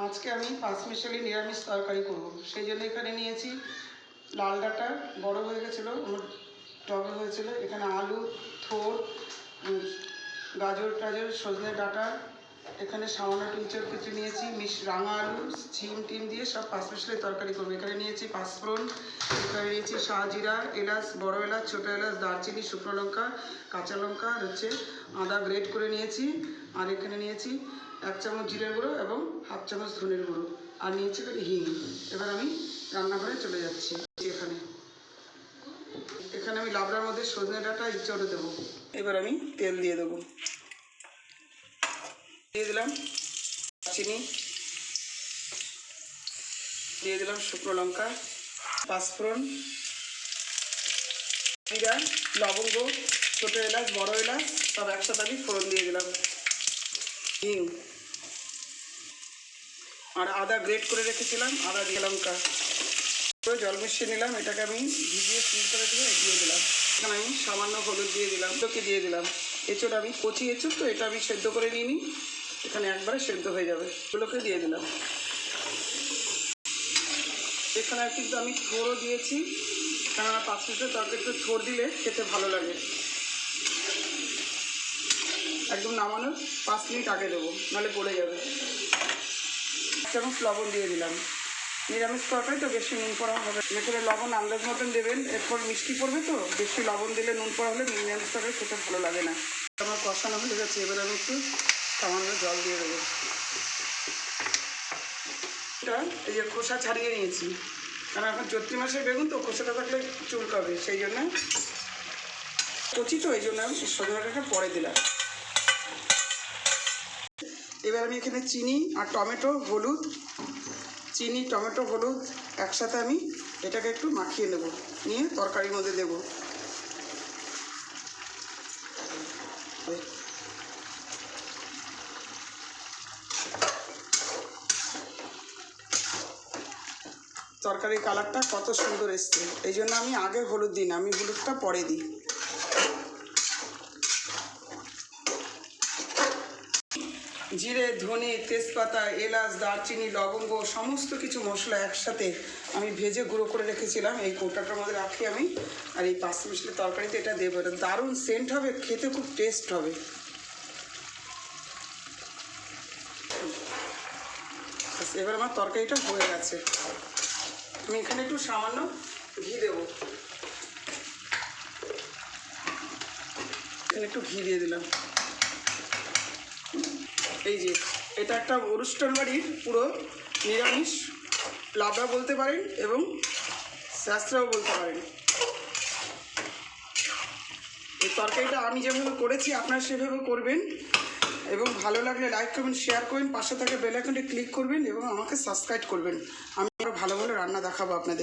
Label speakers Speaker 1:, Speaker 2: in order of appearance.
Speaker 1: আজকে আমি পাঁচমিশালি নিরামিষ তরকারি করব। সেই জন্য এখানে নিয়েছি লাল ডাঁটা, বড় হয়ে গেছিলো, আমার টবে হয়েছিল। এখানে আলু, থোড়, গাজর টাজর, সজনে ডাঁটা, এখানে সামান্য টিঞ্চর কিছু নিয়েছি, রাঙা আলু, টিম দিয়ে সব পাঁচমিশালি তরকারি করবো। এখানে নিয়েছি পাঁচফোড়ন, এখানে নিয়েছি শাহজিরা, এলাচ, বড় এলাচ, ছোটো এলাচ, দারচিনি, শুকনো লঙ্কা, কাঁচা লঙ্কা, আর হচ্ছে আদা গ্রেট করে নিয়েছি। আর এখানে নিয়েছি 1 চামচ জিরের গুঁড়ো এবং 1/2 চামচ ধনের গুঁড়ো, আর নিয়েছি এখানে হিং। এবার আমি রান্নাঘরে চলে যাচ্ছি। এখানে আমি লাবড়ার মধ্যে সজনে ডাঁটা ইঁচড়ে দেবো। এবার আমি তেল দিয়ে দেবো। দিয়ে দিলাম চিনি, দিয়ে দিলাম শুকনো লঙ্কা, পাঁচফোড়ন, জিরা, লবঙ্গ, ছোটো এলাচ, বড় এলাচ সব একসাথে আমি ফোড়ন দিয়ে দিলাম, হিং, আর আদা গ্রেট করে রেখেছিলাম, আদা দিয়ে লঙ্কা জল মিশিয়ে নিলাম। এটাকে আমি ভিজিয়ে সিল করে দিয়ে দিলাম। এখানে আমি সামান্য হলুদ দিয়ে দিলাম, তোকে দিয়ে দিলাম। এঁচড় আমি কচি এঁচড়, তো এটা আমি সেদ্ধ করে নিয়ে নিই, এখানে একবারে সেদ্ধ হয়ে যাবে, এগুলোকে দিয়ে দিলাম। এখানে কিন্তু আমি থোড়ও দিয়েছি, কেননা পাঁচমিশালি তরকারিতে থোড় দিলে খেতে ভালো লাগে। একদম নামানোর 5 মিনিট আগে দেবো, নাহলে পড়ে যাবে। 1 চামচ লবণ দিয়ে দিলাম। নিরামিষ তরকারি তো বেশি নুন পড়া হবে, যেখানে লবণ আন্দাজ মতন দেবেন। এরপর মিষ্টি পড়বে, তো বেশি লবণ দিলে নুন পড়া হলে নিরামিষ তরকারি খেতে ভালো লাগে না। আমার কষানো হয়ে গেছে, এবার আমি একটু সামান্য জল দিয়ে দেবো। এটা এই যে খোসা ছাড়িয়ে নিয়েছি, কারণ এখন চৈত্র মাসের বেগুন তো খোসাটা থাকলে চুলকাবে, সেই জন্য কচি তো এই জন্য আমি সজনাটাকে পরে দিলাম। এবার আমি এখানে চিনি আর টমেটো, হলুদ, চিনি, টমেটো, হলুদ একসাথে আমি এটাকে একটু মাখিয়ে নেব, নিয়ে তরকারির মধ্যে দেব। তরকারির কালারটা কত সুন্দর এসছে, এই জন্য আমি আগে হলুদ দিই না, আমি হলুদটা পরে দিই। জিরে, ধনে, তেজপাতা, এলাচ, দারচিনি, লবঙ্গ সমস্ত কিছু মশলা একসাথে আমি ভেজে গুঁড়ো করে রেখেছিলাম, এই কৌটাটার মধ্যে রাখি আমি। আর এই পাঁচমিশালি তরকারিতে এটা দেবো, এটা দারুণ সেন্ট হবে, খেতে খুব টেস্ট হবে। এবার আমার তরকারিটা হয়ে গেছে, আমি এখানে একটু সামান্য ঘি দেবো। এখানে একটু ঘি দিয়ে দিলাম। এই যে এটা একটা অনুষ্ঠান বাড়ির পুরো নিরামিষ লাবড়া বলতে পারেন এবং শাস্ত্রাও বলতে পারেন। এই তরকারিটা আমি যেভাবে করেছি আপনারা সেভাবে করবেন, এবং ভালো লাগলে লাইক করবেন, শেয়ার করবেন, পাশে থাকা বেল আইকনটি ক্লিক করবেন এবং আমাকে সাবস্ক্রাইব করবেন। আমি আরও ভালো ভালো রান্না দেখাবো আপনাদের।